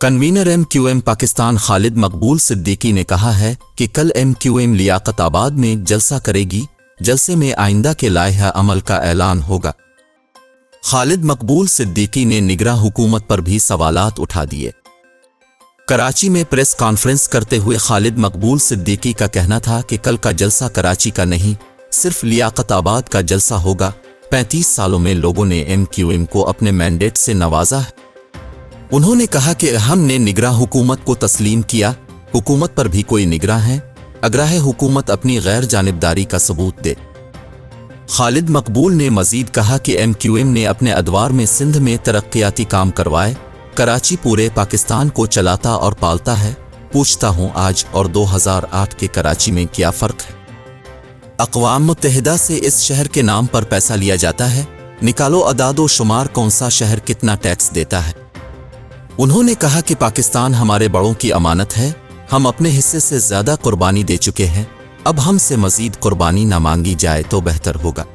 Convener MQM Pakistan Khalid मकबूल सिद्दीकी ने कहा है कि कल MQM लियाकताबाद में जलसा करेगी। जलसे में आइंदा के लाइहा अमल का ऐलान होगा। खालिद मकबूल सिद्दीकी ने निगरां हुकूमत पर भी सवालात उठा दिए। कराची में प्रेस कॉन्फ्रेंस करते हुए खालिद मकबूल सिद्दीकी का कहना था कि कल का जलसा कराची का नहीं, सिर्फ लियाकताबाद का जलसा होगा। 35 सालों में लोगों ने MQM को अपने मैंडेट से नवाजा है। उन्होंने कहा कि हमने निगरां हुकूमत को तस्लीम किया, हुकूमत पर भी कोई निगरां है, अगराह हुकूमत अपनी गैर जानिबदारी का सबूत दे। खालिद मकबूल ने मजीद कहा कि MQM ने अपने अदवार में सिंध में तरक्याती काम करवाए। कराची पूरे पाकिस्तान को चलाता और पालता है। पूछता हूँ आज और 2008 के कराची में क्या फ़र्क है? अक़वाम मुत्तहिदा से इस शहर के नाम पर पैसा लिया जाता है। निकालो अदादो शुमार, कौन सा शहर कितना टैक्स देता है। उन्होंने कहा कि पाकिस्तान हमारे बड़ों की अमानत है, हम अपने हिस्से से ज़्यादा कुर्बानी दे चुके हैं, अब हमसे मज़ीद कुर्बानी न मांगी जाए तो बेहतर होगा।